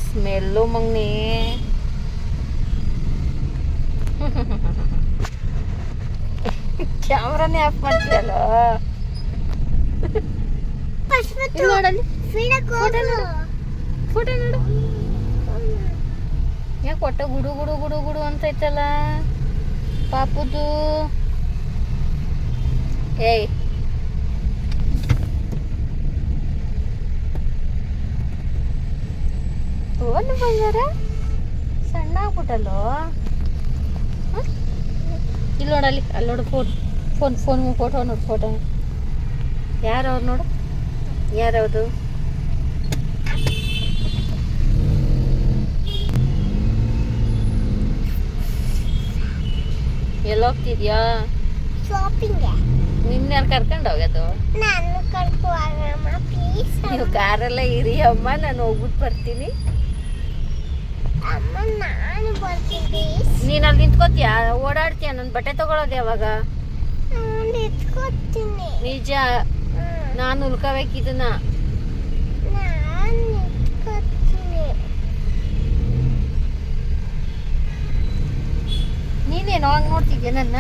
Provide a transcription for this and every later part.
Smell ಮಂಗ್ನಿ. ಕ್ಯಾಮ್ರಾನೇ of ಮಾಡ್ತೀಯಲ್ಲ. ನೋಡಲ್ಲಿ photo ನೋಡು. ಯಾಕೆ ಹೊಟ್ಟೆ ಗುಡು ಗುಡು ಗುಡು ಗುಡು ಅಂತೈತಲ್ಲ ಪಾಪುದು. ಏಯ್ ಒಂದು ಬಂಗಾರ ಸಣ್ಣ ಆಗ್ಬಿಟ್ಟಲ್ಲೋ. ಇಲ್ಲಿ ನೋಡಲ್ಲಿ, ಅಲ್ಲಿ ನೋಡು ಫೋಟೋ ನೋಡು. ಫೋಟೋ ಯಾರವ್ರು ನೋಡು, ಯಾರವ್ದು? ಎಲ್ಲೋಗ್ತಿದ್ಯಾ? ಶಾಪಿಂಗ್. ನಿನ್ಯಾರು ಕರ್ಕೊಂಡು ಹೋಗೋದು? ನಾನು ಕರ್ಕೋಗಮ್ಮ ಪ್ಲೀಸ್. ನೀವು ಕಾರೆಲ್ಲ ಇರಿ ಅಮ್ಮ, ನಾನು ಹೋಗ್ಬಿಟ್ಟು ಬರ್ತೀನಿ. ಅಮ್ಮ ನಾನು ಬರ್ತೀನಿ ಪ್ಲೀಸ್. ನೀನು ಅಲ್ಲಿ ನಿಂತ್ಕೋತೀಯ, ಓಡಾಡ್ತೀಯ? ನನ್ನ ಬಟ್ಟೆ ತಗೊಳ್ಳೋದು ಯಾವಾಗ? ನಿಂತ್ಕೋತೀನಿ. ನಿಜ, ನಾನು ಉಳ್ಕೋಬೇಕು ಇದನ್ನ. ನಾನು ನಿಂತ್ಕೋತೀನಿ. ನೀನೇನೋ ಹಂಗೆ ನೋಡ್ತಿದ್ಯಾ ನನ್ನ?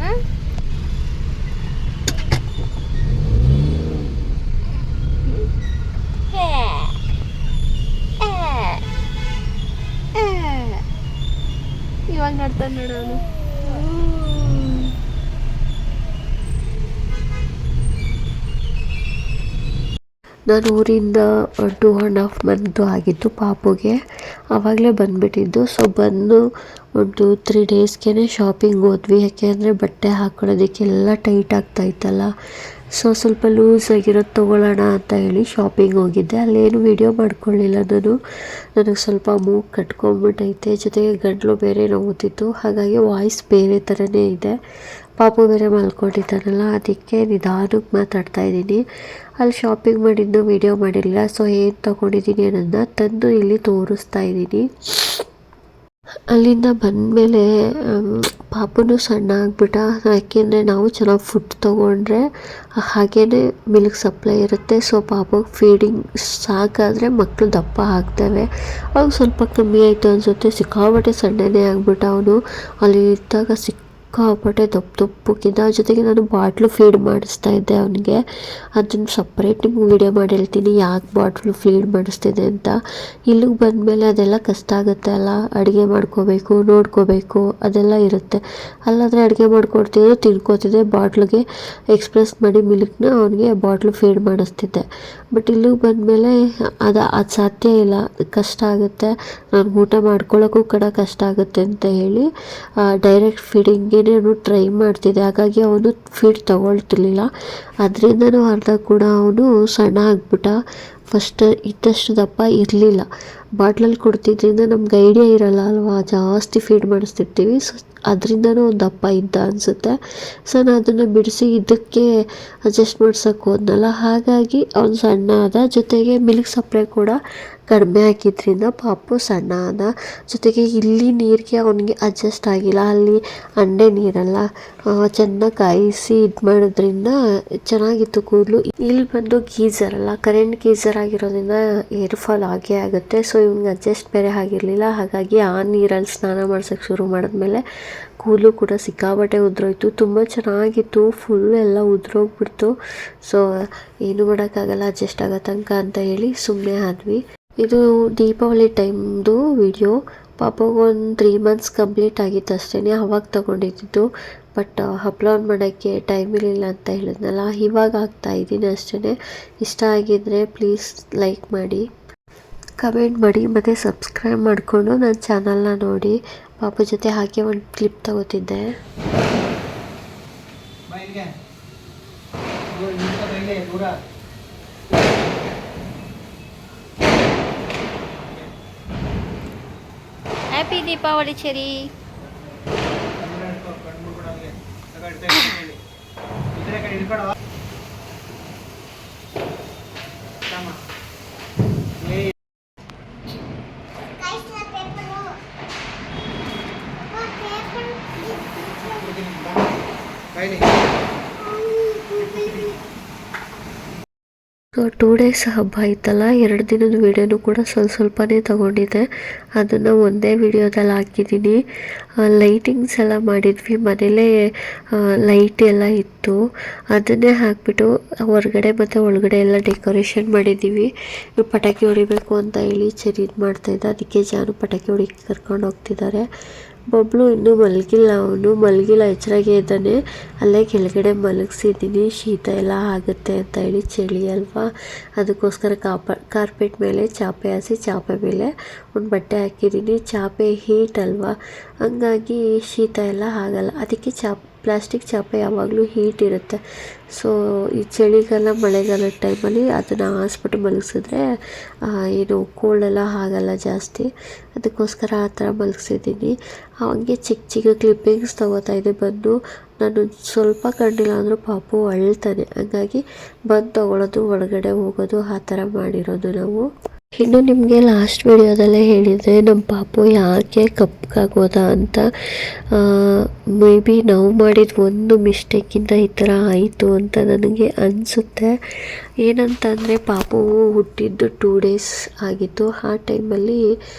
ಹಾಂ, ಇವಾಗ ನೋಡ್ತಾನೆ ನೋಡು ಅವನು. ನಾನು ಊರಿಂದ 2.5 ಮಂತ್ ಆಗಿದ್ದು ಪಾಪುಗೆ, ಆವಾಗಲೇ ಬಂದುಬಿಟ್ಟಿದ್ದು. ಸೊ ಬಂದು ಒಂದು 3 ಡೇಸ್ಗೆ ಶಾಪಿಂಗ್ ಹೋದ್ವಿ. ಯಾಕೆಂದರೆ ಬಟ್ಟೆ ಹಾಕ್ಕೊಳ್ಳೋದಕ್ಕೆಲ್ಲ ಟೈಟ್ ಆಗ್ತಾಯಿತ್ತಲ್ಲ. ಸೊ ಸ್ವಲ್ಪ ಲೂಸ್ ಆಗಿರೋದು ತೊಗೊಳ್ಳೋಣ ಅಂತ ಹೇಳಿ ಶಾಪಿಂಗ್ ಹೋಗಿದ್ದೆ. ಅಲ್ಲೇನು ವಿಡಿಯೋ ಮಾಡ್ಕೊಳ್ಳಿಲ್ಲ ನಾನು. ನನಗೆ ಸ್ವಲ್ಪ ಮೂಗು ಕಟ್ಕೊಂಡ್ಬಿಟ್ಟೈತೆ, ಜೊತೆಗೆ ಗಂಟಲು ಬೇರೆ ನೋವುತ್ತಿತ್ತು. ಹಾಗಾಗಿ ವಾಯ್ಸ್ ಬೇರೆ ಥರನೇ ಇದೆ. ಪಾಪು ಬೇರೆ ಮಲ್ಕೊಂಡಿದ್ದಾನಲ್ಲ, ಅದಕ್ಕೆ ನಿಧಾನಕ್ಕೆ ಮಾತಾಡ್ತಾ ಇದ್ದೀನಿ. ಅಲ್ಲಿ ಶಾಪಿಂಗ್ ಮಾಡಿದ್ದು ವಿಡಿಯೋ ಮಾಡಿರಲಿಲ್ಲ. ಸೊ ಏನು ತೊಗೊಂಡಿದ್ದೀನಿ ಅನ್ನೋದನ್ನ ತಂದು ಇಲ್ಲಿ ತೋರಿಸ್ತಾ ಇದ್ದೀನಿ. ಅಲ್ಲಿಂದ ಬಂದಮೇಲೆ ಪಾಪುನು ಸಣ್ಣ ಆಗಿಬಿಟ್ಟ. ಯಾಕೆಂದರೆ ನಾವು ಚೆನ್ನಾಗಿ ಫುಡ್ ತೊಗೊಂಡ್ರೆ ಹಾಗೇ ಮಿಲ್ಕ್ ಸಪ್ಲೈ ಇರುತ್ತೆ. ಸೊ ಪಾಪುಗೆ ಫೀಡಿಂಗ್ ಸಾಕಾದರೆ ಮಕ್ಕಳು ದಪ್ಪ ಆಗ್ತವೆ. ಅವಾಗ ಸ್ವಲ್ಪ ಕಮ್ಮಿ ಆಯಿತು ಅನಿಸುತ್ತೆ. ಸಿಕ್ಕಾಪಟ್ಟೆ ಸಣ್ಣನೇ ಆಗಿಬಿಟ್ಟ ಅವನು. ಅಲ್ಲಿ ಇದ್ದಾಗ ಸಿಕ್ಕಾಪಟ್ಟೆ ದಪ್ಪಕ್ಕಿದ್ದ. ಜೊತೆಗೆ ನಾನು ಬಾಟ್ಲು ಫೀಡ್ ಮಾಡಿಸ್ತಾ ಇದ್ದೆ ಅವನಿಗೆ. ಅದನ್ನು ಸಪ್ರೇಟ್ ನಿಮ್ಗೆ ವೀಡಿಯೋ ಮಾಡಿ ಹೇಳ್ತೀನಿ ಯಾಕೆ ಬಾಟ್ಲು ಫೀಡ್ ಮಾಡಿಸ್ತಿದ್ದೆ ಅಂತ. ಇಲ್ಲಿಗೆ ಬಂದಮೇಲೆ ಅದೆಲ್ಲ ಕಷ್ಟ ಆಗುತ್ತೆ ಅಲ್ಲ, ಅಡುಗೆ ಮಾಡ್ಕೋಬೇಕು, ನೋಡ್ಕೋಬೇಕು, ಅದೆಲ್ಲ ಇರುತ್ತೆ. ಅಲ್ಲಾದರೆ ಅಡುಗೆ ಮಾಡ್ಕೊಡ್ತಿದ್ರು, ತಿನ್ಕೋತಿದ್ದೆ. ಬಾಟ್ಲಿಗೆ ಎಕ್ಸ್ಪ್ರೆಸ್ ಮಾಡಿ ಮಿಲ್ಕ್ನ ಅವನಿಗೆ ಬಾಟ್ಲು ಫೀಡ್ ಮಾಡಿಸ್ತಿದ್ದೆ. ಬಟ್ ಇಲ್ಲಿಗೆ ಬಂದಮೇಲೆ ಅದು ಸಾಧ್ಯ ಇಲ್ಲ, ಕಷ್ಟ ಆಗುತ್ತೆ. ನಾನು ಊಟ ಮಾಡ್ಕೊಳ್ಳೋಕ್ಕೂ ಕೂಡ ಕಷ್ಟ ಆಗುತ್ತೆ ಅಂತ ಹೇಳಿ ಡೈರೆಕ್ಟ್ ಫೀಡಿಂಗ್ಗೆ ನಾನು ಟ್ರೈ ಮಾಡ್ತಿದ್ದೆ. ಹಾಗಾಗಿ ಅವನು ಫೀಡ್ ತಗೊಳ್ತಿರ್ಲಿಲ್ಲ. ಅದರಿಂದನೂ ಅರ್ಧ ಕೂಡ ಅವನು ಸಣ್ಣ ಆಗಿಬಿಟ್ಟ. ಫಸ್ಟ್ ಇದ್ದಷ್ಟು ದಪ್ಪ ಇರಲಿಲ್ಲ. ಬಾಟ್ಲಲ್ಲಿ ಕೊಡ್ತಿದ್ರಿಂದ ನಮ್ಗೆ ಐಡಿಯಾ ಇರಲ್ಲ ಅಲ್ವಾ, ಜಾಸ್ತಿ ಫೀಡ್ ಮಾಡಿಸ್ತಿರ್ತೀವಿ. ಸೊ ಅದರಿಂದನೂ ಒಂದು ದಪ್ಪ ಇದ್ದ ಅನಿಸುತ್ತೆ. ಸೊ ನಾನು ಅದನ್ನು ಬಿಡಿಸಿ ಇದಕ್ಕೆ ಅಡ್ಜಸ್ಟ್ ಮಾಡ್ಸೋಕ್ಕೆ ಹೋದ್ನಲ್ಲ, ಹಾಗಾಗಿ ಅವನು ಸಣ್ಣ ಆದ. ಜೊತೆಗೆ ಮಿಲ್ಕ್ ಸಪ್ಲೈ ಕೂಡ ಕಡಿಮೆ ಹಾಕಿದ್ರಿಂದ ಪಾಪು ಸಣ್ಣ ಆದ. ಜೊತೆಗೆ ಇಲ್ಲಿ ನೀರಿಗೆ ಅವನಿಗೆ ಅಡ್ಜಸ್ಟ್ ಆಗಿಲ್ಲ. ಅಲ್ಲಿ ಅಂಡೆ ನೀರಲ್ಲ, ಚೆನ್ನಾಗಿ ಕಾಯಿಸಿ ಇದು ಮಾಡೋದ್ರಿಂದ ಚೆನ್ನಾಗಿತ್ತು ಕೂದಲು. ಇಲ್ಲಿ ಬಂದು ಗೀಝರ್ ಅಲ್ಲ, ಕರೆಂಟ್ ಗೀಝರ್ ಆಗಿರೋದ್ರಿಂದ ಏರ್ ಫಾಲ್ ಆಗೇ ಆಗುತ್ತೆ. ಸೊ ಇವ್ನಿಗೆ ಅಡ್ಜಸ್ಟ್ ಬೇರೆ ಆಗಿರಲಿಲ್ಲ. ಹಾಗಾಗಿ ಆ ನೀರಲ್ಲಿ ಸ್ನಾನ ಮಾಡ್ಸೋಕ್ಕೆ ಶುರು ಮಾಡಿದ್ಮೇಲೆ ಕೂದಲು ಕೂಡ ಸಿಕ್ಕಾಬಟ್ಟೆ ಉದುರೋಯ್ತು. ತುಂಬ ಚೆನ್ನಾಗಿತ್ತು, ಫುಲ್ ಎಲ್ಲ ಉದುರೋಗ್ಬಿಡ್ತು. ಸೊ ಏನು ಮಾಡೋಕ್ಕಾಗಲ್ಲ, ಅಡ್ಜಸ್ಟ್ ಆಗೋ ತನಕ ಅಂತ ಹೇಳಿ ಸುಮ್ಮನೆ ಆದ್ವಿ. ಇದು ದೀಪಾವಳಿ ಟೈಮ್ದು ವಿಡಿಯೋ. ಪಾಪಗೊಂದು 3 ಮಂತ್ಸ್ ಕಂಪ್ಲೀಟ್ ಆಗಿತ್ತು ಅಷ್ಟೇ, ಅವಾಗ ತೊಗೊಂಡಿದ್ದು. ಬಟ್ ಅಪ್ಲೋಡ್ ಮಾಡೋಕ್ಕೆ ಟೈಮ್ ಇರಲಿಲ್ಲ ಅಂತ ಹೇಳಿದ್ನಲ್ಲ, ಇವಾಗ ಹಾಕ್ತಾಯಿದ್ದೀನಿ ಅಷ್ಟೇ. ಇಷ್ಟ ಆಗಿದ್ದರೆ ಪ್ಲೀಸ್ ಲೈಕ್ ಮಾಡಿ, ಕಮೆಂಟ್ ಮಾಡಿ, ಮತ್ತು ಸಬ್ಸ್ಕ್ರೈಬ್ ಮಾಡಿಕೊಂಡು ನನ್ನ ಚಾನಲ್ನ ನೋಡಿ. ಪಾಪು ಜೊತೆ ಹಾಗೆ ಒಂದು ಕ್ಲಿಪ್ ತಗೋತಿದ್ದೆ. Happy Deepavali Cherry. 2 ಡೇಸ್ ಹಬ್ಬ ಆಯ್ತಲ್ಲ, 2 ದಿನದ ವೀಡಿಯೋನು ಕೂಡ ಸ್ವಲ್ಪನೇ ತೊಗೊಂಡಿದ್ದೆ. ಅದನ್ನು ಒಂದೇ ವಿಡಿಯೋದಲ್ಲಿ ಹಾಕಿದ್ದೀನಿ. ಲೈಟಿಂಗ್ಸ್ ಎಲ್ಲ ಮಾಡಿದ್ವಿ, ಮನೇಲೇ ಲೈಟ್ ಎಲ್ಲ ಇತ್ತು, ಅದನ್ನೇ ಹಾಕಿಬಿಟ್ಟು ಹೊರಗಡೆ ಮತ್ತು ಒಳಗಡೆ ಎಲ್ಲ ಡೆಕೋರೇಷನ್ ಮಾಡಿದ್ದೀವಿ. ಪಟಾಕಿ ಹೊಡಿಬೇಕು ಅಂತ ಹೇಳಿ ಚೆರಿ ಮಾಡ್ತಾಯಿದ್ದ, ಅದಕ್ಕೆ ಜಾನು ಪಟಾಕಿ ಹೊಡಿಕ್ಕೆ ಕರ್ಕೊಂಡು ಹೋಗ್ತಿದ್ದಾರೆ. ಬಬ್ಲು ಇನ್ನೂ ಮಲಗಿಲ್ಲ, ಎಚ್ಚರಾಗೆ ಇದ್ದಾನೆ. ಅಲ್ಲೇ ಕೆಳಗಡೆ ಮಲಗಿಸಿದ್ದೀನಿ, ಶೀತ ಎಲ್ಲ ಆಗುತ್ತೆ ಅಂತ ಹೇಳಿ, ಚಳಿ ಅಲ್ವಾ, ಅದಕ್ಕೋಸ್ಕರ ಕಾರ್ಪೆಟ್ ಮೇಲೆ ಚಾಪೆ ಹಾಸಿ ಚಾಪೆ ಮೇಲೆ ಒಂದು ಬಟ್ಟೆ ಹಾಕಿದ್ದೀನಿ. ಚಾಪೆ ಹೀಟ್ ಅಲ್ವಾ, ಹಂಗಾಗಿ ಶೀತ ಎಲ್ಲ ಆಗಲ್ಲ. ಅದಕ್ಕೆ ಪ್ಲಾಸ್ಟಿಕ್ ಚಾಪೆ ಯಾವಾಗಲೂ ಹೀಟ್ ಇರುತ್ತೆ. ಸೊ ಈ ಚಳಿಗಾಲ ಮಳೆಗಾಲದ ಟೈಮಲ್ಲಿ ಅದನ್ನು ಹಾಸ್ಬಿಟ್ಟು ಮಲಗಿಸಿದ್ರೆ ಏನು ಕೋಲ್ಡೆಲ್ಲ ಆಗಲ್ಲ ಜಾಸ್ತಿ, ಅದಕ್ಕೋಸ್ಕರ ಆ ಥರ ಮಲಗಿಸಿದ್ದೀನಿ. ಹಂಗೆ ಚಿಕ್ಕ ಕ್ಲಿಪ್ಪಿಂಗ್ಸ್ ತೊಗೋತಾ ಇದ್ದೆ ಬಂದು. ನಾನು ಸ್ವಲ್ಪ ಕಂಡಿಲ್ಲ ಅಂದರೂ ಪಾಪು ಅಳ್ತಾನೆ, ಹಂಗಾಗಿ ಬಂದು ತೊಗೊಳೋದು, ಒಳಗಡೆ ಹೋಗೋದು, ಆ ಥರ ಮಾಡಿರೋದು ನಾವು. ಇನ್ನು ನಿಮಗೆ ಲಾಸ್ಟ್ ವಿಡಿಯೋದಲ್ಲೇ ಹೇಳಿದರೆ ನಮ್ಮ ಪಾಪು ಯಾಕೆ ಕಪ್ಪಗಾಗೋದ ಅಂತ. ಮೇ ಬಿ ನಾವು ಮಾಡಿದ ಒಂದು ಮಿಸ್ಟೇಕಿಂದ ಈ ಥರ ಆಯಿತು ಅಂತ ನನಗೆ ಅನಿಸುತ್ತೆ. ಏನಂತಂದರೆ ಪಾಪು ಹುಟ್ಟಿದ್ದು 2 ಡೇಸ್ ಆಗಿತ್ತು. ಆ ಟೈಮಲ್ಲಿ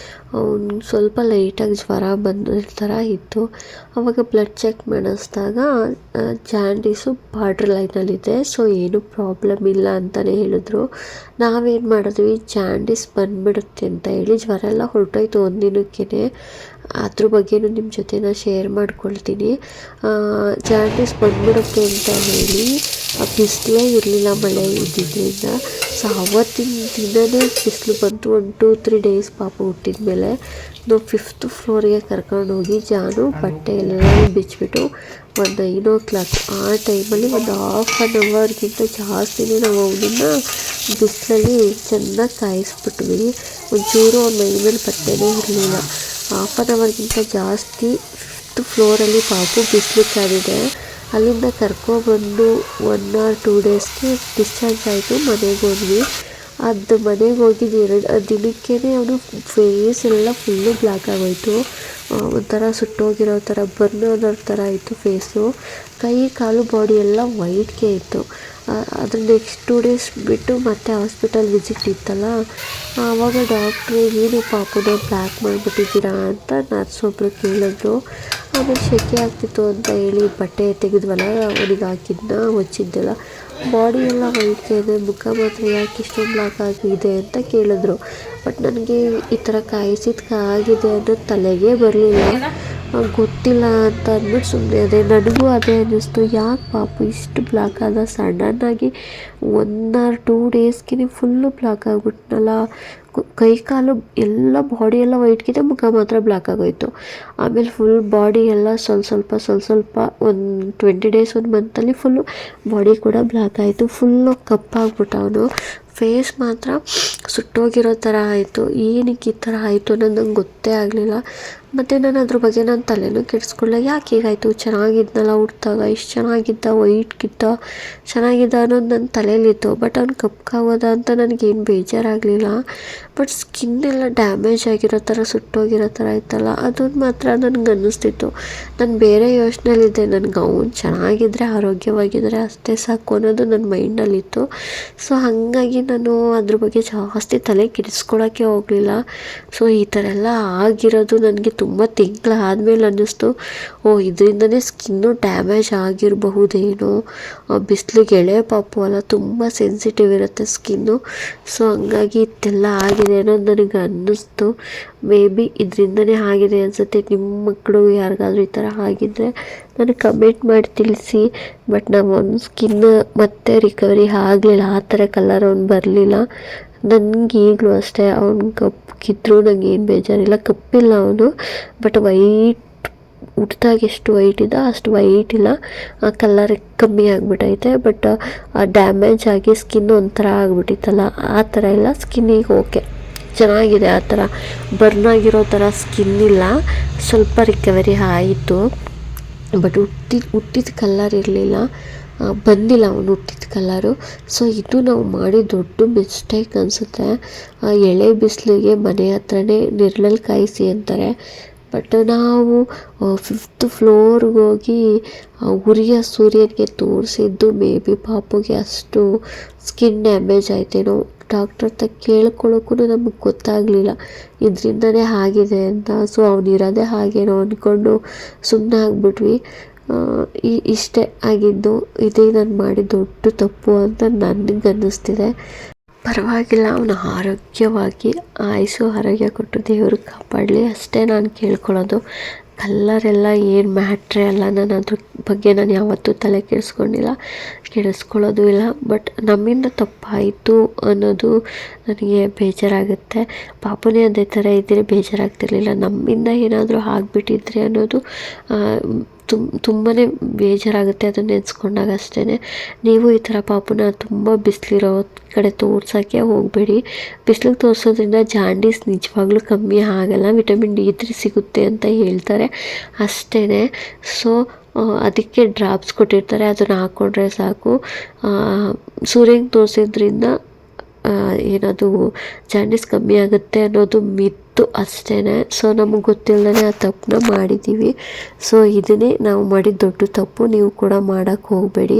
ಅವ್ನು ಸ್ವಲ್ಪ ಲೈಟಾಗಿ ಜ್ವರ ಬಂದ ಥರ ಇತ್ತು. ಆವಾಗ ಬ್ಲಡ್ ಚೆಕ್ ಮಾಡಿಸಿದಾಗ ಜಾಂಡೀಸು ಬಾರ್ಡ್ರ್ ಲೈನಲ್ಲಿದೆ, ಸೊ ಏನೂ ಪ್ರಾಬ್ಲಮ್ ಇಲ್ಲ ಅಂತಲೇ ಹೇಳಿದ್ರು. ನಾವೇನು ಮಾಡಿದ್ವಿ, ಜಾಂಡೀಸ್ ಬಂದುಬಿಡುತ್ತೆ ಅಂತ ಹೇಳಿ ಜ್ವರ ಎಲ್ಲ ಹೊರಟೋಯ್ತು ಒಂದಿನಕ್ಕೇ. ಅದ್ರ ಬಗ್ಗೆನೂ ನಿಮ್ಮ ಜೊತೆ ನಾನು ಶೇರ್ ಮಾಡ್ಕೊಳ್ತೀನಿ. ಜಾಂಡೀಸ್ ಬಂದುಬಿಡುತ್ತೆ ಅಂತ ಹೇಳಿ ಬಿಸಿಲೇ ಇರಲಿಲ್ಲ ಮಳೆ ಇದ್ದಿದ್ದರಿಂದ. ಸೊ ಆವತ್ತಿನ ದಿನವೇ ಬಿಸಿಲು ಬಂತು. 1-2-3 ಡೇಸ್ ಪಾಪ ಹುಟ್ಟಿದ ಮೇಲೆ ನಾವು 5th ಫ್ಲೋರಿಗೆ ಕರ್ಕೊಂಡೋಗಿ ಜಾನು ಬಟ್ಟೆ ಎಲ್ಲ ಬಿಚ್ಚಿಬಿಟ್ಟು ಒಂದು 9 o'clock ಆ ಟೈಮಲ್ಲಿ ಒಂದು ½ an hourಗಿಂತ ಜಾಸ್ತಿನೇ ನಾವು ಅವನನ್ನು ಬಿಸಿಲಲ್ಲಿ ಚೆನ್ನಾಗಿ ಕಾಯಿಸ್ಬಿಟ್ವಿ. ಒಂಚೂರು ಅವ್ನ ಮೈ ಮೇಲೆ ಬಟ್ಟೆನೇ ಇರಲಿಲ್ಲ. ½ an hourಗಿಂತ ಜಾಸ್ತಿ 5th ಫ್ಲೋರಲ್ಲಿ ಪಾಪು ಬಿಸಿಲು ಕಾದಿದೆ. ಅಲ್ಲಿಂದ ಕರ್ಕೊಬಂದು 1 or 2 ಡೇಸ್ಗೆ ಡಿಸ್ಚಾರ್ಜ್ ಆಯಿತು. ಮನೆಗೆ ಹೋದ್ವಿ. ಅದು ಮನೆಗೆ ಹೋಗಿದ್ದು 2 ದಿನಕ್ಕೇ ಅವನು ಫೇಸ್ ಎಲ್ಲ ಫುಲ್ಲು ಬ್ಲ್ಯಾಕ್ ಆಗೋಯಿತು. ಒಂಥರ ಸುಟ್ಟೋಗಿರೋ ಥರ, ಬರ್ನ್ ಅನ್ನೋ ಥರ ಇತ್ತು ಫೇಸು. ಕೈ ಕಾಲು ಬಾಡಿ ಎಲ್ಲ ವೈಟ್ಗೆ ಇತ್ತು. ಅದ್ರ ನೆಕ್ಸ್ಟ್ 2 ಡೇಸ್ ಬಿಟ್ಟು ಮತ್ತೆ ಹಾಸ್ಪಿಟಲ್ ವಿಸಿಟ್ ಇತ್ತಲ್ಲ, ಆವಾಗ ಡಾಕ್ಟ್ರು ಏನು ಪಾಪುನ ಬ್ಲ್ಯಾಕ್ ಮಾಡಿಬಿಟ್ಟಿದ್ದೀರಾ ಅಂತ ನರ್ಸ್ ಒಬ್ಬರು ಕೇಳಿದ್ರು. ಆಮೇಲೆ ಸೆಕೆ ಆಗ್ತಿತ್ತು ಅಂತ ಹೇಳಿ ಬಟ್ಟೆ ತೆಗೆದ್ವಲ್ಲ, ಅವನಿಗೆ ಹಾಕಿದ್ನ ಹೊಚ್ಚಿದ್ದೆಲ್ಲ, ಬಾಡಿ ಎಲ್ಲ ವೈಟ್ಗೆ ಇದೆ, ಮುಖ ಮಾತ್ರ ಯಾಕೆ ಇಷ್ಟೊಂದು ಬ್ಲ್ಯಾಕ್ ಆಗಿದೆ ಅಂತ ಕೇಳಿದ್ರು. ಬಟ್ ನನಗೆ ಈ ಥರ ಕಾಯಿಸಿದ್ಕಾಗಿದೆ ಅನ್ನೋದು ತಲೆಗೆ ಬರಲಿಲ್ಲ. ಗೊತ್ತಿಲ್ಲ ಅಂತ ಅಂದ್ಬಿಟ್ಟು ಸುಮ್ಮನೆ ಅದೇ. ನನಗೂ ಅದೇ ಅನ್ನಿಸ್ತು, ಯಾಕೆ ಪಾಪು ಇಷ್ಟು ಬ್ಲ್ಯಾಕ್ ಆದ ಸಡನ್ನಾಗಿ 1 or 2 ಡೇಸ್ಗೆ ಫುಲ್ಲು ಬ್ಲ್ಯಾಕ್ ಆಗಿಬಿಟ್ನಲ್ಲ. ಕೈ ಕಾಲು ಎಲ್ಲ ಬಾಡಿ ಎಲ್ಲ ವೈಟ್ಗಿದೆ, ಮುಖ ಮಾತ್ರ ಬ್ಲ್ಯಾಕ್ ಆಗೋಯಿತು. ಆಮೇಲೆ ಫುಲ್ ಬಾಡಿ ಎಲ್ಲ ಸ್ವಲ್ಪ ಒಂದು 20 ಡೇಸ್ 1 ಮಂತಲ್ಲಿ ಫುಲ್ಲು ಬಾಡಿ ಕೂಡ ಬ್ಲ್ಯಾಕ್ ಆಯಿತು. ಫುಲ್ಲು ಕಪ್ಪಾಗ್ಬಿಟ್ಟ ಅವನು. ಫೇಸ್ ಮಾತ್ರ ಸುಟ್ಟೋಗಿರೋ ಥರ ಆಯಿತು. ಏನಕ್ಕೆ ಈ ಥರ ಆಯಿತು ಅನ್ನೋದು ನಂಗೆ ಗೊತ್ತೇ ಆಗಲಿಲ್ಲ. ಮತ್ತು ನಾನು ಅದ್ರ ಬಗ್ಗೆ ನಾನು ತಲೆನೂ ಕೆಡಿಸ್ಕೊಳ್ಳ, ಯಾಕೆ ಹೀಗಾಯಿತು, ಚೆನ್ನಾಗಿದ್ನಲ್ಲ ಹುಟ್ಟಿದಾಗ, ಇಷ್ಟು ಚೆನ್ನಾಗಿದ್ದ, ವೈಟ್ಗಿದ್ದ, ಚೆನ್ನಾಗಿದ್ದ ಅನ್ನೋದು ನನ್ನ ತಲೆಯಲ್ಲಿತ್ತು. ಬಟ್ ಅವ್ನು ಕಪ್ಪಾಗೋದ ಅಂತ ನನಗೇನು ಬೇಜಾರಾಗಲಿಲ್ಲ. ಬಟ್ ಸ್ಕಿನ್ನೆಲ್ಲ ಡ್ಯಾಮೇಜ್ ಆಗಿರೋ ಥರ, ಸುಟ್ಟೋಗಿರೋ ಥರ ಇತ್ತಲ್ಲ, ಅದೊಂದು ಮಾತ್ರ ನನಗೆ ಅನ್ನಿಸ್ತಿತ್ತು. ನಾನು ಬೇರೆ ಯೋಚನೆಯಲ್ಲಿದ್ದೆ, ನನಗೆ ಅವ್ನು ಚೆನ್ನಾಗಿದ್ದರೆ, ಆರೋಗ್ಯವಾಗಿದ್ದರೆ ಅಷ್ಟೇ ಸಾಕು ಅನ್ನೋದು ನನ್ನ ಮೈಂಡಲ್ಲಿತ್ತು. ಸೊ ಹಾಗಾಗಿ ನಾನು ಅದ್ರ ಬಗ್ಗೆ ಜಾಸ್ತಿ ತಲೆ ಕೆಡಿಸ್ಕೊಳ್ಳೋಕ್ಕೆ ಹೋಗಲಿಲ್ಲ. ಸೊ ಈ ಥರ ಎಲ್ಲ ಆಗಿರೋದು ನನಗೆ ತುಂಬ ತಿಂಗಳಾದಮೇಲೆ ಅನ್ನಿಸ್ತು, ಇದರಿಂದನೇ ಸ್ಕಿನ್ನು ಡ್ಯಾಮೇಜ್ ಆಗಿರಬಹುದೇನೋ. ಬಿಸಿಲಿಗೆ ಎಳೆ ಪಾಪು ಅಲ್ಲ, ತುಂಬ ಸೆನ್ಸಿಟಿವ್ ಇರುತ್ತೆ ಸ್ಕಿನ್ನು. ಸೊ ಹಂಗಾಗಿ ಇದೆಲ್ಲ ಆಗಿದೆ ಅನ್ನೋದು ನನಗೆ ಅನ್ನಿಸ್ತು. ಮೇ ಬಿ ಇದರಿಂದನೇ ಆಗಿದೆ ಅನಿಸುತ್ತೆ. ನಿಮ್ಮ ಮಕ್ಕಳು ಯಾರಿಗಾದ್ರೂ ಈ ಥರ ಆಗಿದ್ದರೆ ನನಗೆ ಕಮೆಂಟ್ ಮಾಡಿ ತಿಳಿಸಿ. ಬಟ್ ನಾವು ಒಂದು ಸ್ಕಿನ್ ಮತ್ತೆ ರಿಕವರಿ ಆಗಲಿಲ್ಲ, ಆ ಥರ ಕಲರ್ ಅವ್ನು ಬರಲಿಲ್ಲ. ನನಗೆ ಈಗಲೂ ಅಷ್ಟೇ, ಅವ್ನು ಕಪ್ಪಗಿದ್ರೂ ನಂಗೆ ಏನು ಬೇಜಾರಿಲ್ಲ. ಕಪ್ಪಿಲ್ಲ ಅವನು, ಬಟ್ ವೈಟ್ ಹುಟ್ಟಿದಾಗ ಎಷ್ಟು ವೈಟ್ ಇದ್ದ ಅಷ್ಟು ವೈಟ್ ಇಲ್ಲ, ಆ ಕಲರ್ ಕಮ್ಮಿ ಆಗಿಬಿಟ್ಟೈತೆ. ಬಟ್ ಡ್ಯಾಮೇಜ್ ಆಗಿ ಸ್ಕಿನ್ ಒಂಥರ ಆಗಿಬಿಟ್ಟಿತ್ತಲ್ಲ, ಆ ಥರ ಇಲ್ಲ. ಸ್ಕಿನ್ನಿಗೆ ಓಕೆ ಚೆನ್ನಾಗಿದೆ, ಆ ಥರ ಬರ್ನ್ ಆಗಿರೋ ಥರ ಸ್ಕಿನ್ ಇಲ್ಲ. ಸ್ವಲ್ಪ ರಿಕವರಿ ಆಯಿತು. ಬಟ್ ಹುಟ್ಟಿದ ಕಲರ್ ಇರಲಿಲ್ಲ, ಬಂದಿಲ್ಲ ಅವನು ಹುಟ್ಟಿದ ಕಲರು. ಸೊ ಇದು ನಾವು ಮಾಡಿ ದೊಡ್ಡ ಮಿಸ್ಟೇಕ್ ಅನಿಸುತ್ತೆ. ಎಳೆ ಬಿಸಿಲಿಗೆ ಮನೆ ಹತ್ರನೇ ನೆರಳಲ್ಲಿ ಕಾಯಿಸಿ ಅಂತಾರೆ. ಬಟ್ ನಾವು 5th ಫ್ಲೋರ್ಗೆ ಹೋಗಿ ಉರಿಯ ಸೂರ್ಯನಿಗೆ ತೋರಿಸಿದ್ದು ಮೇ ಬಿ ಪಾಪುಗೆ ಅಷ್ಟು ಸ್ಕಿನ್ ಡ್ಯಾಮೇಜ್ ಆಯ್ತೇನೋ. ಡಾಕ್ಟರ್ ಹತ್ರ ಕೇಳ್ಕೊಳ್ಳೋಕ್ಕೂ ನಮಗೆ ಗೊತ್ತಾಗಲಿಲ್ಲ ಇದರಿಂದನೇ ಆಗಿದೆ ಅಂತ. ಸೊ ಅವನಿರೋದೇ ಹಾಗೇನೋ ಅಂದ್ಕೊಂಡು ಸುಮ್ಮನೆ ಆಗಿಬಿಟ್ವಿ. ಇಷ್ಟೇ ಆಗಿದ್ದು. ಇದೇ ನಾನು ಮಾಡಿದ ದೊಡ್ಡ ತಪ್ಪು ಅಂತ ನನಗೆ ಅನ್ನಿಸ್ತಿದೆ. ಪರವಾಗಿಲ್ಲ, ಅವನು ಆರೋಗ್ಯವಾಗಿ ಆಯುಸ್ಸು ಆರೋಗ್ಯ ಕೊಟ್ಟು ದೇವರು ಕಾಪಾಡಲಿ ಅಷ್ಟೇ ನಾನು ಕೇಳ್ಕೊಳ್ಳೋದು. ಕಲ್ಲರೆಲ್ಲ ಏನು ಮ್ಯಾಟ್ರೇ ಅಲ್ಲ. ನಾನು ಅದ್ರ ಬಗ್ಗೆ ನಾನು ಯಾವತ್ತೂ ತಲೆ ಕೆಡಿಸ್ಕೊಳ್ಳೋದು ಇಲ್ಲ. ಬಟ್ ನಮ್ಮಿಂದ ತಪ್ಪಾಯಿತು ಅನ್ನೋದು ನನಗೆ ಬೇಜಾರಾಗುತ್ತೆ. ಪಾಪನೇ ಅದೇ ಥರ ಇದ್ದರೆ ಬೇಜಾರಾಗ್ತಿರ್ಲಿಲ್ಲ. ನಮ್ಮಿಂದ ಏನಾದರೂ ಆಗಿಬಿಟ್ಟಿದ್ರೆ ಅನ್ನೋದು ತುಂಬಾ ಬೇಜಾರಾಗುತ್ತೆ ಅದನ್ನು ನೆನೆಸ್ಕೊಂಡಾಗ ಅಷ್ಟೇ. ನೀವು ಈ ಥರ ಪಾಪನ ತುಂಬ ಬಿಸಿಲಿರೋ ಕಡೆ ತೋರ್ಸೋಕ್ಕೆ ಹೋಗಬೇಡಿ. ಬಿಸಿಲಿಗೆ ತೋರಿಸೋದ್ರಿಂದ ಜಾಂಡೀಸ್ ನಿಜವಾಗ್ಲೂ ಕಮ್ಮಿ ಆಗಲ್ಲ. ವಿಟಮಿನ್ D3 ಸಿಗುತ್ತೆ ಅಂತ ಹೇಳ್ತಾರೆ ಅಷ್ಟೇ. ಸೊ ಅದಕ್ಕೆ ಡ್ರಾಪ್ಸ್ ಕೊಟ್ಟಿರ್ತಾರೆ, ಅದನ್ನು ಹಾಕ್ಕೊಂಡ್ರೆ ಸಾಕು. ಸೂರ್ಯನಿಗೆ ತೋರಿಸೋದ್ರಿಂದ ಏನದು ಜಾಂಡೀಸ್ ಕಮ್ಮಿ ಆಗುತ್ತೆ ಅನ್ನೋದು ಮಿತ್ತು ಅಷ್ಟೇ. ಸೊ ನಮಗೆ ಗೊತ್ತಿಲ್ಲದೇ ಆ ತಪ್ಪನ್ನ ಮಾಡಿದ್ದೀವಿ. ಸೊ ಇದನ್ನೇ ನಾವು ಮಾಡಿದ ದೊಡ್ಡ ತಪ್ಪು. ನೀವು ಕೂಡ ಮಾಡೋಕ್ಕೆ ಹೋಗಬೇಡಿ.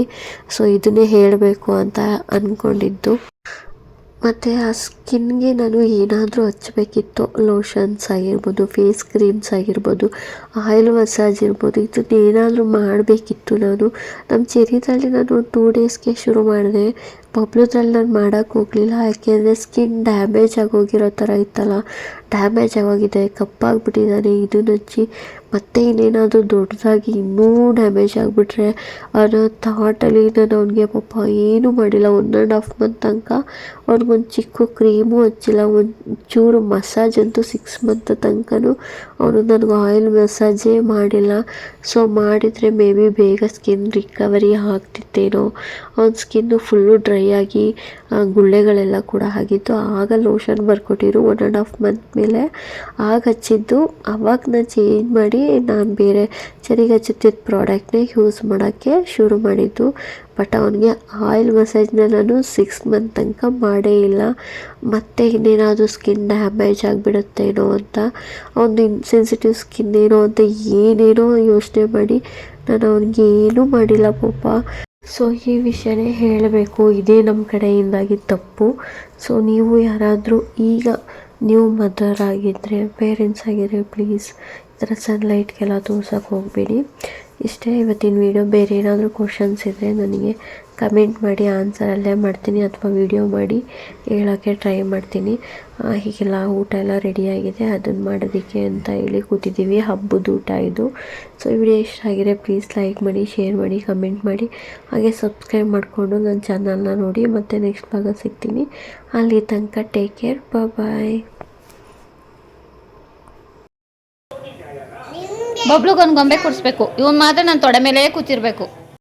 ಸೊ ಇದನ್ನೇ ಹೇಳಬೇಕು ಅಂತ ಅಂದ್ಕೊಂಡಿದ್ದು. ಮತ್ತು ಆ ಸ್ಕಿನ್ಗೆ ನಾನು ಏನಾದರೂ ಹಚ್ಚಬೇಕಿತ್ತು, ಲೋಷನ್ಸ್ ಆಗಿರ್ಬೋದು, ಫೇಸ್ ಕ್ರೀಮ್ಸ್ ಆಗಿರ್ಬೋದು, ಆಯಿಲ್ ಮಸಾಜ್ ಇರ್ಬೋದು, ಇದನ್ನೇನಾದರೂ ಮಾಡಬೇಕಿತ್ತು. ನಮ್ಮ ಚೆರಿದಲ್ಲಿ ನಾನು 2 ಡೇಸ್ಗೆ ಶುರು ಮಾಡಿದೆ. ಬಬ್ಲುದ್ರಲ್ಲಿ ನಾನು ಮಾಡೋಕ್ಕೆ ಹೋಗಲಿಲ್ಲ. ಯಾಕೆಂದರೆ ಸ್ಕಿನ್ ಡ್ಯಾಮೇಜ್ ಆಗೋಗಿರೋ ಥರ ಇತ್ತಲ್ಲ, ಡ್ಯಾಮೇಜ್ ಆಗೋಗಿದೆ, ಕಪ್ಪಾಗಿಬಿಟ್ಟಿದ್ದಾನೆ. ಇದನ್ನು ಹಚ್ಚಿ ಮತ್ತೆ ಇನ್ನೇನಾದರೂ ದೊಡ್ಡದಾಗಿ ಇನ್ನೂ ಡ್ಯಾಮೇಜ್ ಆಗಿಬಿಟ್ರೆ ಅನ್ನೋ ಥಾಟಲ್ಲಿ ನಾನು ಅವನಿಗೆ ಪಾಪ ಏನೂ ಮಾಡಿಲ್ಲ. 1.5 ಮಂತ್ ತನಕ ಅವ್ನಿಗೊಂದು ಚಿಕ್ಕ ಕ್ರೀಮು ಹಚ್ಚಿಲ್ಲ, ಒಂದು ಚೂರು ಮಸಾಜ್ ಅಂತೂ 6 ಮಂತ್ ತನಕನೂ ಅವನು ನನಗೆ ಆಯಿಲ್ ಮಸಾಜೇ ಮಾಡಿಲ್ಲ. ಸೊ ಮಾಡಿದರೆ ಮೇ ಬಿ ಬೇಗ ಸ್ಕಿನ್ ರಿಕವರಿ ಆಗ್ತಿತ್ತೇನೋ. ಅವನ ಸ್ಕಿನ್ನು ಫುಲ್ಲು ಡ್ರೈ ಆಗಿ ಗುಳ್ಳೆಗಳೆಲ್ಲ ಕೂಡ ಆಗಿತ್ತು. ಆಗ ಲೋಷನ್ ಬರ್ಕೊಟ್ಟಿರು 1.5 ಮಂತ್ ಮೇಲೆ ಆಗ ಹಚ್ಚಿದ್ದು. ಆವಾಗ ನಾನು ಚೇಂಜ್ ಮಾಡಿ ನಾನು ಬೇರೆ ಚೆರಿಗೆ ಹಚ್ಚುತ್ತಿದ್ದ ಪ್ರಾಡಕ್ಟ್ನೇ ಯೂಸ್ ಮಾಡೋಕ್ಕೆ ಶುರು ಮಾಡಿದ್ದು. ಬಟ್ ಅವನಿಗೆ ಆಯಿಲ್ ಮಸಾಜ್ನ ನಾನು 6 ಮಂತ್ ತನಕ ಮಾಡೇ ಇಲ್ಲ. ಮತ್ತು ಇನ್ನೇನಾದರೂ ಸ್ಕಿನ್ ಡ್ಯಾಮೇಜ್ ಆಗಿಬಿಡುತ್ತೇನೋ ಅಂತ, ಅವನು ಸೆನ್ಸಿಟಿವ್ ಸ್ಕಿನ್ ಏನೋ ಅಂತ ಏನೇನೋ ಯೋಚನೆ ಮಾಡಿ ನಾನು ಅವನಿಗೆ ಏನೂ ಮಾಡಿಲ್ಲ ಪಾಪ. ಸೊ ಈ ವಿಷಯನೇ ಹೇಳಬೇಕು, ಇದೇ ನಮ್ಮ ಕಡೆಯಿಂದಾಗಿ ತಪ್ಪು. ಸೊ ನೀವು ಯಾರಾದರೂ ಈಗ ನೀವು ಮದರ್ ಆಗಿದ್ದರೆ, ಪೇರೆಂಟ್ಸ್ ಆಗಿದ್ದರೆ ಪ್ಲೀಸ್ ಈ ಥರ ಸನ್ಲೈಟ್ಗೆಲ್ಲ ತೋರ್ಸೋಕ್ಕೆ ಹೋಗಬೇಡಿ. ಇಷ್ಟೇ ಇವತ್ತಿನ ವೀಡಿಯೋ. ಬೇರೆ ಏನಾದರೂ ಕ್ವಶನ್ಸ್ ಇದ್ದರೆ ನನಗೆ ಕಮೆಂಟ್ ಮಾಡಿ, ಆನ್ಸರಲ್ಲೇ ಮಾಡ್ತೀನಿ ಅಥವಾ ವಿಡಿಯೋ ಮಾಡಿ ಹೇಳೋಕ್ಕೆ ಟ್ರೈ ಮಾಡ್ತೀನಿ. ಹೀಗೆಲ್ಲ ಊಟ ಎಲ್ಲ ರೆಡಿಯಾಗಿದೆ, ಅದನ್ನು ಮಾಡೋದಕ್ಕೆ ಅಂತ ಹೇಳಿ ಕೂತಿದ್ದೀವಿ. ಹಬ್ಬದ ಊಟ ಇದು. ಸೊ ಈ ವಿಡಿಯೋ ಇಷ್ಟ ಆಗಿದೆ ಪ್ಲೀಸ್ ಲೈಕ್ ಮಾಡಿ, ಶೇರ್ ಮಾಡಿ, ಕಮೆಂಟ್ ಮಾಡಿ, ಹಾಗೆ ಸಬ್ಸ್ಕ್ರೈಬ್ ಮಾಡಿಕೊಂಡು ನನ್ನ ಚಾನಲ್ನ ನೋಡಿ. ಮತ್ತು ನೆಕ್ಸ್ಟ್ ಭಾಗ ಸಿಗ್ತೀನಿ. ಅಲ್ಲಿ ತನಕ ಟೇಕ್ ಕೇರ್, ಬಾಯ್. ಬಬ್ಲುಗೊಂದು ಗೊಂಬೆ ಕೊಡಿಸ್ಬೇಕು. ಇವನು ಮಾತ್ರ ನನ್ನ ತೊಡೆ ಮೇಲೆ ಕೂತಿರ್ಬೇಕು.